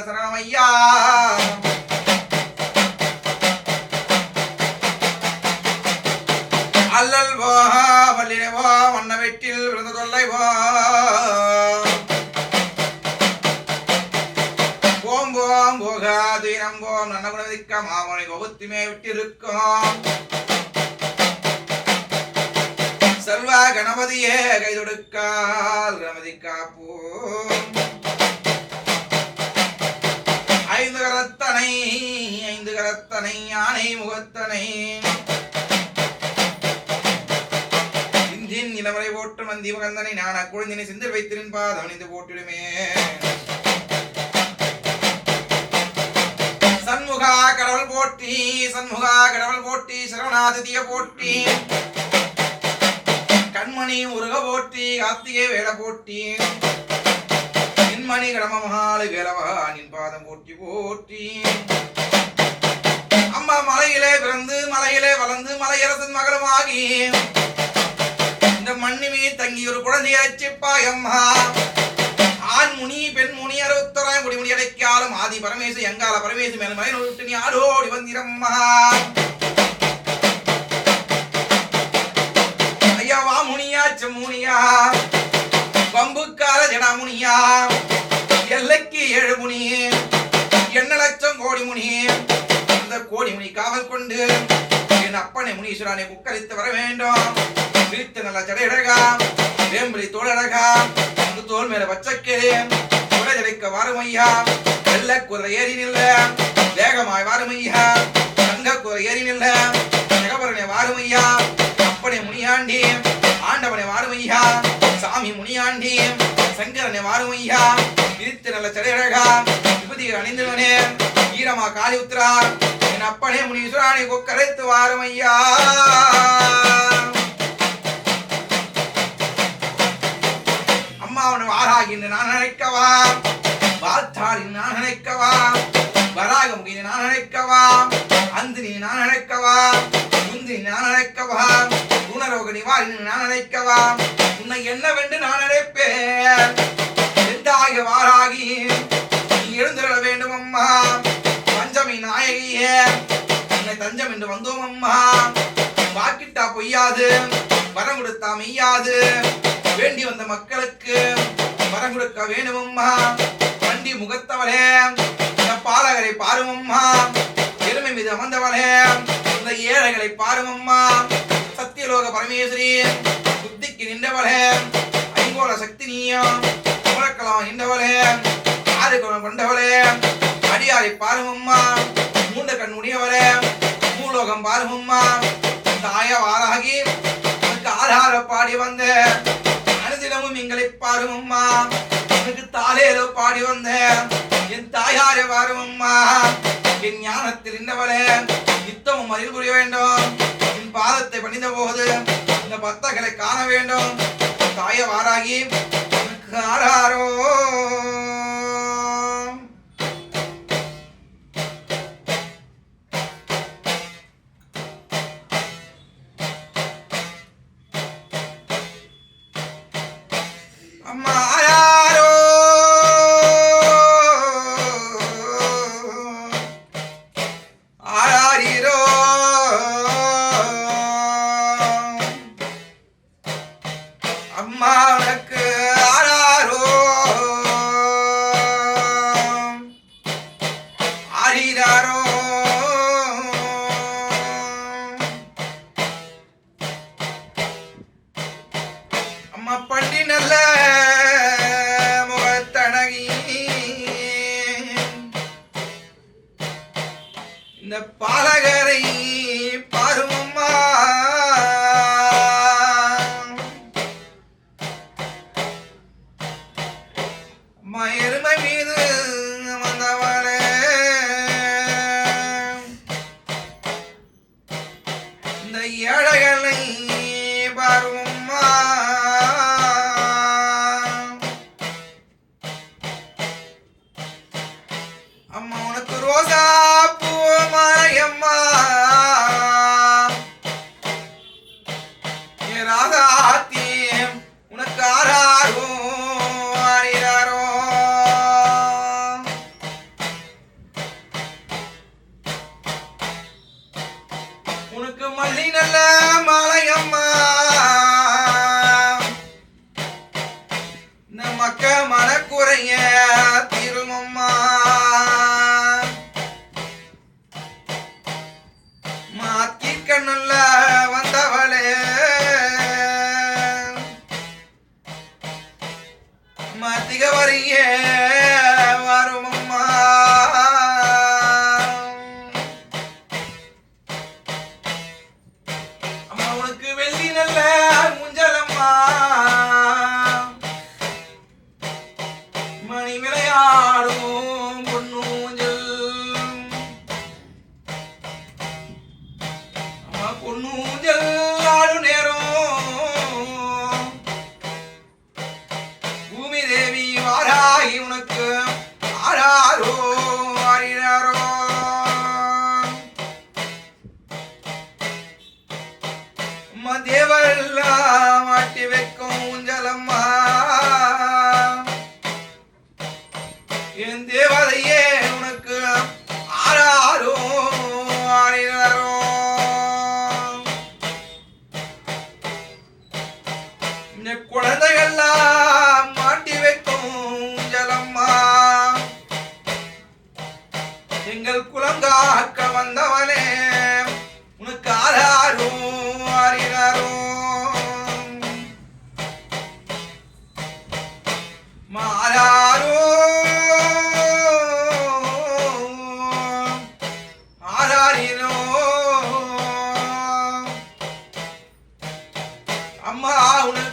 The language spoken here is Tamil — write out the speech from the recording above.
சரணமையா அல்லல் வா வல்லினை வா வண்ண வெட்டில் விழுந்த தொல்லை வா ஓம் ஓம் போகாதீனம் ஓம் நன்ன குணதிக்க மாமனை கோபத்துமே விட்டிருக்கோம் செல்வ கணபதியே கைதொடுக்கால் கணபதி காப்போம் ஐந்து கரத்தனை யானை முகத்தனை இந்தின் இளமலை போட்டு மந்தி மகந்தனை நான குழந்தினை சிந்தில் வைத்திருன் பாதவனிந்து போட்டிடுமே சண்முகா கடவுள் போட்டி சரவணாதித்ய போட்டி கண்மணி முருக போட்டி கார்த்திகை வேட போட்டி நின்மணி கடமமகாலு வேலவா நின் பாதம் போட்டி போட்டி அம்மா மலையிலே பிறந்து மலையிலே வளர்ந்து மலையரசன் மகளுமாகி இந்த மண்ணிமே தங்கி ஒரு குழந்தையை அச்சிப்பாய் அம்மா ஆண் முனி பெண் முனி 61 குடிமுடி அடைக்காலும் ஆதி பரமேசு எங்கால பரமேசு மேல மலை நோட்டு நீ ஆடோடி வந்திரம்மா ஐயாவா முனியா செம்முனியா பம்புக்கார ஜடாமுனியா எல்லைக்கு 7 முனி 8 லட்சம் கோடி முனி அந்த கோடி முனி காவல் கொண்டு என் அப்பனை முனீஸ்வரனை குக்கரித்து வர வேண்டும் வீட்டு நல்ல ஜடையழகா வேம்புலி தோழழகா அந்த தோல் மேல பச்சைக்கிளி குடஜடைக்க வாருமையா வெள்ள குதிரை ஏறி நில்ல வேகமாய் வாருமையா தங்க குதிரை ஏறி நில்ல ஜெகபரனை வாருமையா அப்பனை முனியாண்டி ஆண்டவனை வாருமையா சாமி முனியாண்டி சங்கரனை வாருமையா விரித்து நல்ல ஜடையழகா விபதிகள் அணிந்தவனே ஈரமா காளி உத்ரா என் அப்பனே முனீஸ்வரனை கொக்கரைத்து வாருமையா அம்மாவனை வாராகி நான் அழைக்கவா வாத்தாடி நான் அழைக்கவா வராகமுகி நான் அழைக்கவா அந்தினி நான் அழைக்கவா குந்தினி நான் அழைக்கவா குணரோக நிவாரணி நான் அழைக்கவா உன்னை என்னவென்று நான் அழைப்பேன் எந்தாக வாராகி நீ எழுந்திருட வேண்டும் அம்மா பஞ்சமி நாயகியே உன்னை தஞ்சம் என்று வந்தோம் அம்மா வாக்கிட்டா பொய்யாது வரம் கொடுத்தா மெய்யாது வேண்டி வந்த மக்களுக்கு வரம் கொடுக்க வேணுமம்மா வண்டி முகத்தவளே இந்த பாலகரை பாருமம்மா எருமை மீது அமர்ந்தவளே இந்த ஏழைகளை பாருமம்மா சத்தியலோக பரமேஸ்வரி புத்திக்கு நின்றவளே ஐங்கோல சக்தி நீயம் மூலக்கலாம் நின்றவளே ஆறுகுணம் கொண்டவளே அடியாரை பாருமம்மா மூண்ட கண் உடையவளே மூலோகம் பாருமம்மா தாய வாராகி ஆதார பாடி வந்த அனுதினமும் எங்களை பாரும் அம்மா எனக்கு தாலேலோ பாடி வந்த என் தாயாரை பாரும் அம்மா என் ஞானத்தில் நின்றவளே நித்தமும் அறிவு புரிய வேண்டும் என் பாதத்தை பணிந்த போது இந்த பக்தர்களை காண வேண்டும் தாய வாராகி எனக்கு ஆராரோ பண்டி நல்ல முகத்தழகி இந்த பாலகரை பாருமம்மா எருமை மீது வந்தவளே இந்த ஏழைகளை பாருமம்மா அம்மா உனக்கு ரோசா பூ மாயம்மா ராதாத்தி உனக்கு ஆராரோ ஆரிராரோ உனக்கு மல்லி நல்ல மாலையம்மா இந்த மக்க மனக்குறைய தீருமம்மா மாத்தி கண்ணுள்ள வந்தவளே மாத்திக வரிய வருமம்மா அம்மா உனக்கு வெள்ளி நல்ல முஞ்சலம்மா மணி விளையாடும் பொன்னூஞ்சல் அம்மா பொன்னூஞ்சல் ஆடு நேரம் பூமி தேவி வாராகி உனக்கு ஆறாரோ ஆறினாரோ அம்மா தேவெல்லாம் மாட்டி வைக்கும் ஊஞ்சலம்மா என் தேவதையே உனக்கு ஆறாரோ ஆறினாரோ இந்த குழந்தைகள்லாம் மாட்டி வைக்கும் ஊஞ்சலம்மா எங்கள் குலங்காக்க வந்தவனே உனக்கு ஆறாரோ ஆறினாரோ மாறாரோ ஆறாரினோ அம்மா உனக்கு